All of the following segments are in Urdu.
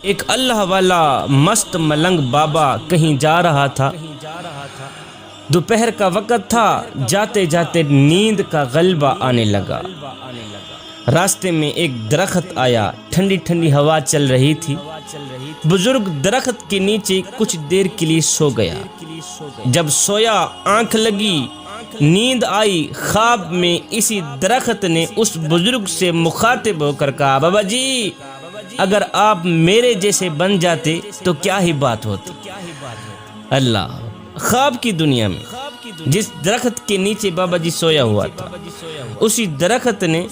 ایک اللہ والا مست ملنگ بابا کہیں جا رہا تھا۔ دوپہر کا وقت تھا، جاتے جاتے نیند کا غلبہ آنے لگا۔ راستے میں ایک درخت آیا، ٹھنڈی ٹھنڈی ہوا چل رہی تھی۔ بزرگ درخت کے نیچے کچھ دیر کے لیے سو گیا۔ جب سویا، آنکھ لگی، نیند آئی، خواب میں اسی درخت نے اس بزرگ سے مخاطب ہو کر کہا، بابا جی اگر آپ میرے جیسے بن جاتے تو کیا ہی بات ہوتی۔ اللہ، خواب کی دنیا میں جس درخت کے نیچے بابا جی سویا ہوا تھا، اسی درخت نے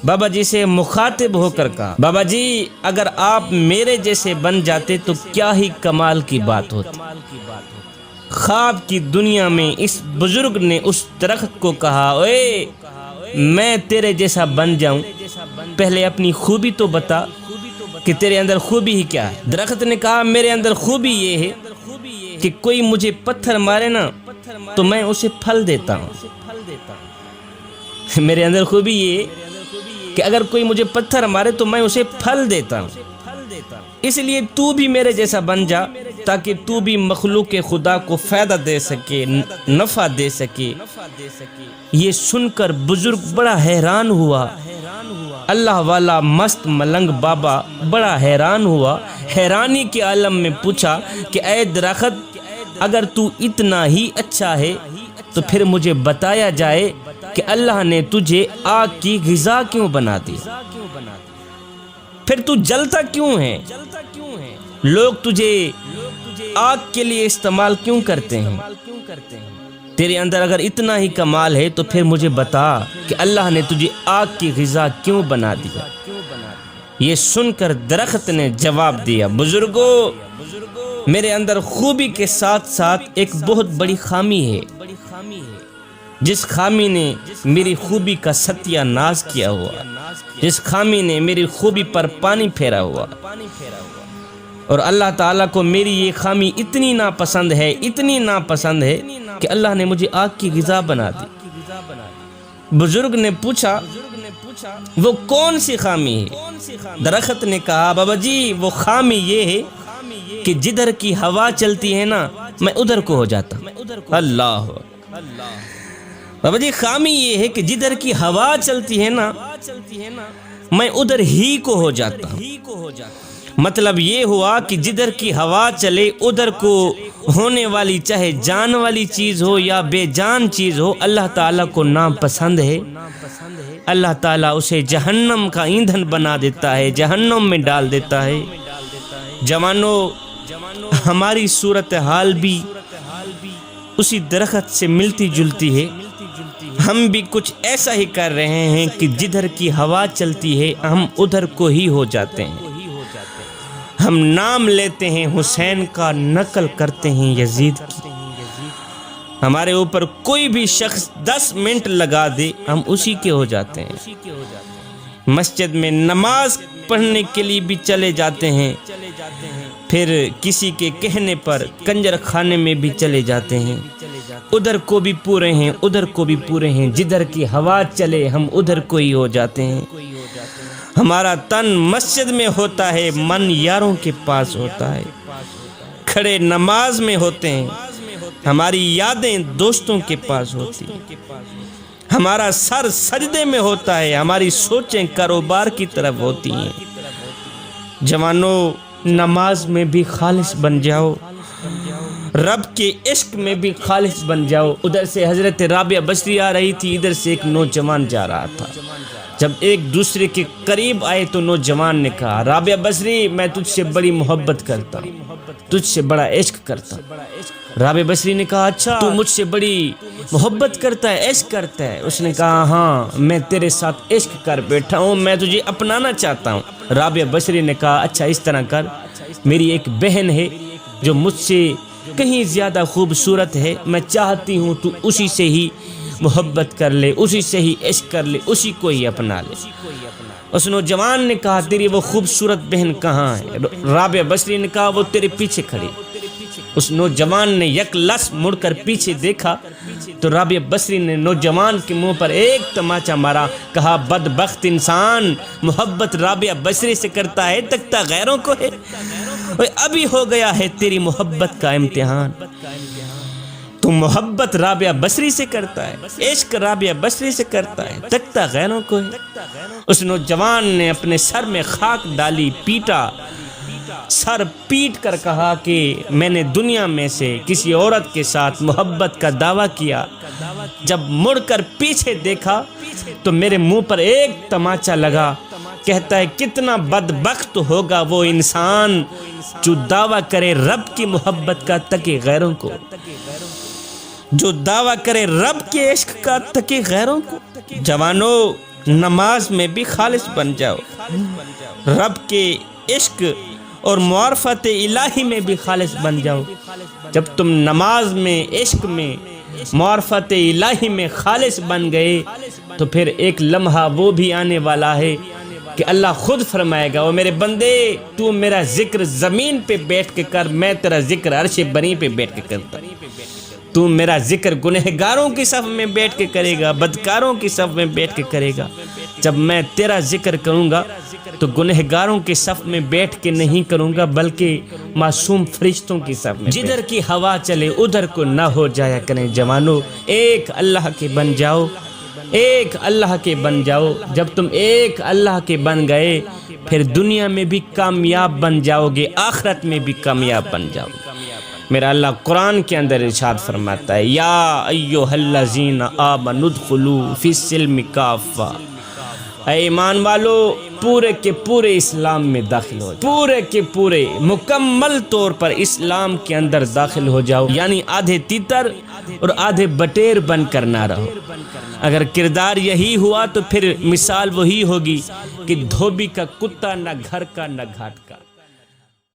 بابا جی سے مخاطب ہو کر کہا، بابا جی اگر آپ میرے جیسے بن جاتے تو کیا ہی کمال کی بات ہوتی۔ خواب کی دنیا میں اس بزرگ نے اس درخت کو کہا، اوے میں تیرے جیسا بن جاؤں، پہلے اپنی خوبی تو بتا کہ تیرے اندر خوبی ہی کیا ہے۔ درخت نے کہا، میرے اندر خوبی یہ ہے کہ کوئی مجھے پتھر مارے نا تو میں اسے پھل دیتا ہوں۔ میرے اندر خوبی یہ ہے کہ اگر کوئی مجھے پتھر مارے تو میں اسے پھل دیتا ہوں، اس لیے تو بھی میرے جیسا بن جا تاکہ تو بھی مخلوق خدا کو فائدہ دے سکے، نفع دے سکے۔ یہ سن کر بزرگ بڑا حیران ہوا۔ اللہ والا مست ملنگ بابا بڑا حیران ہوا، حیرانی کے عالم میں پوچھا کہ اے درخت، اگر تو اتنا ہی اچھا ہے تو پھر مجھے بتایا جائے کہ اللہ نے تجھے آگ کی غذا کیوں بنا دی، پھر تو جلتا کیوں ہے، لوگ تجھے آگ کے لیے استعمال کیوں کرتے ہیں۔ تیرے اندر اگر اتنا ہی کمال ہے تو پھر مجھے بتا کہ اللہ نے تجھے آگ کی غذا کیوں بنا دیا۔ یہ سن کر درخت نے جواب دیا، بزرگو میرے اندر خوبی کے ساتھ ساتھ ایک بہت بڑی خامی ہے، جس خامی نے میری خوبی کا ستیہ ناز کیا ہوا، جس خامی نے میری خوبی پر پانی پھیرا ہوا، اور اللہ تعالیٰ کو میری یہ خامی اتنی ناپسند ہے، اتنی ناپسند ہے کہ اللہ نے مجھے آگ کی غذا بنا دی۔ بزرگ نے پوچھا، وہ کون سی خامی ہے؟ درخت نے کہا، بابا جی وہ خامی یہ ہے کہ جدھر کی ہوا چلتی ہے نا میں ادھر کو ہو جاتا ہوں۔ اللہ، بابا جی خامی یہ ہے کہ جدھر کی ہوا چلتی ہے نا میں ادھر ہی کو ہو جاتا ہوں۔ مطلب یہ ہوا کہ جدھر کی ہوا چلے ادھر کو ہونے والی، چاہے جان والی چیز ہو یا بے جان چیز ہو، اللہ تعالیٰ کو ناپسند ہے۔ اللہ تعالیٰ اسے جہنم کا ایندھن بنا دیتا ہے، جہنم میں ڈال دیتا ہے۔ جوانوں، ہماری صورتحال بھی اسی درخت سے ملتی جلتی ہے۔ ہم بھی کچھ ایسا ہی کر رہے ہیں کہ جدھر کی ہوا چلتی ہے ہم ادھر کو ہی ہو جاتے ہیں۔ ہم نام لیتے ہیں حسین کا، نقل کرتے ہیں یزید کی۔ ہمارے اوپر کوئی بھی شخص 10 منٹ لگا دے ہم اسی کے ہو جاتے ہیں۔ مسجد میں نماز پڑھنے کے لیے بھی چلے جاتے ہیں، پھر کسی کے کہنے پر کنجر خانے میں بھی چلے جاتے ہیں۔ ادھر کو بھی پورے ہیں، ادھر کو بھی پورے ہیں، جدھر کی ہوا چلے ہم ادھر کو ہی ہو جاتے ہیں۔ ہمارا تن مسجد میں ہوتا ہے، من یاروں کے پاس ہوتا ہے، کھڑے نماز میں ہوتے ہیں، ہماری یادیں دوستوں کے پاس ہوتی ہیں، ہمارا سر سجدے میں ہوتا ہے، ہماری سوچیں کاروبار کی طرف ہوتی ہیں۔ جوانوں، نماز میں بھی خالص بن جاؤ، رب کے عشق میں بھی خالص بن جاؤ۔ ادھر سے حضرت رابعہ بصری آ رہی تھی، ادھر سے ایک نوجوان جا رہا تھا۔ جب ایک دوسرے کے قریب آئے تو نوجوان نے کہا، رابعہ بصری میں تجھ سے بڑی محبت کرتا ہوں، تجھ سے بڑا عشق کرتا ہوں۔ رابعہ بصری نے کہا، اچھا تو مجھ سے بڑی محبت کرتا ہے، عشق کرتا ہے؟ اس نے کہا، ہاں میں تیرے ساتھ عشق کر بیٹھا ہوں، میں تجھے اپنانا چاہتا ہوں۔ رابعہ بصری نے کہا، اچھا اس طرح کر، میری ایک بہن ہے جو مجھ سے کہیں زیادہ خوبصورت ہے، میں چاہتی ہوں تو اسی سے ہی محبت کر لے، اسی سے ہی عشق کر لے، اسی کو ہی اپنا لے۔ اس نوجوان نے کہا، تیری وہ خوبصورت بہن کہاں ہے؟ رابعہ بصری نے کہا، وہ تیرے پیچھے کھڑی۔ اس نوجوان نے یک لس مڑ کر پیچھے دیکھا تو رابعہ بصری نے نوجوان کے منہ پر ایک تماچا مارا، کہا بدبخت انسان، محبت رابعہ بصری سے کرتا ہے تکتا غیروں کو ہے۔ ابھی ہو گیا ہے تیری محبت کا امتحان، تو محبت رابعہ بصری سے کرتا ہے، عشق رابعہ بصری سے کرتا ہے، تکتا غیروں کو ہے۔ اس نوجوان نے اپنے سر میں خاک ڈالی، پیٹا، سر پیٹ کر کہا کہ میں نے دنیا میں سے کسی عورت کے ساتھ محبت کا دعویٰ کیا، جب مڑ کر پیچھے دیکھا تو میرے منہ پر ایک تماچا لگا۔ کہتا ہے کتنا بدبخت ہوگا وہ انسان جو دعویٰ کرے رب کی محبت کا تکے غیروں کو، جو دعویٰ کرے رب کے عشق کا تکے غیروں کو۔ جوانو، نماز میں بھی خالص بن جاؤ، رب کے عشق اور معرفت الہی میں بھی خالص بن جاؤ۔ جب تم نماز میں، عشق میں، معرفت الہی میں خالص بن گئے تو پھر ایک لمحہ وہ بھی آنے والا ہے کہ اللہ خود فرمائے گا، او میرے بندے تو میرا ذکر زمین پہ بیٹھ کے کر، میں تیرا ذکر عرش بری پہ بیٹھ کے کرتا۔ تو میرا ذکر گنہگاروں کی صف میں بیٹھ کے کرے گا، بدکاروں کی صف میں بیٹھ کے کرے گا۔ جب میں تیرا ذکر کروں گا تو گنہگاروں کے صف میں بیٹھ کے نہیں کروں گا، بلکہ معصوم فرشتوں کی صف میں۔ جدھر کی ہوا چلے ادھر کو نہ ہو جایا کریں جوانو، ایک اللہ کے بن جاؤ، ایک اللہ کے بن جاؤ۔ جب تم ایک اللہ کے بن گئے پھر دنیا میں بھی کامیاب بن جاؤ گے، آخرت میں بھی کامیاب بن جاؤ گے۔ میرا اللہ قرآن کے اندر ارشاد فرماتا ہے، یا ایھا الذین آمنوا ادخلوا فی السلم کافہ، اے ایمان والو پورے کے پورے اسلام میں داخل ہو جاؤ، پورے کے پورے مکمل طور پر اسلام کے اندر داخل ہو جاؤ، یعنی آدھے تیتر اور آدھے بٹیر بن کر نہ رہو۔ اگر کردار یہی ہوا تو پھر مثال وہی ہوگی کہ دھوبی کا کتا، نہ گھر کا نہ گھاٹ کا۔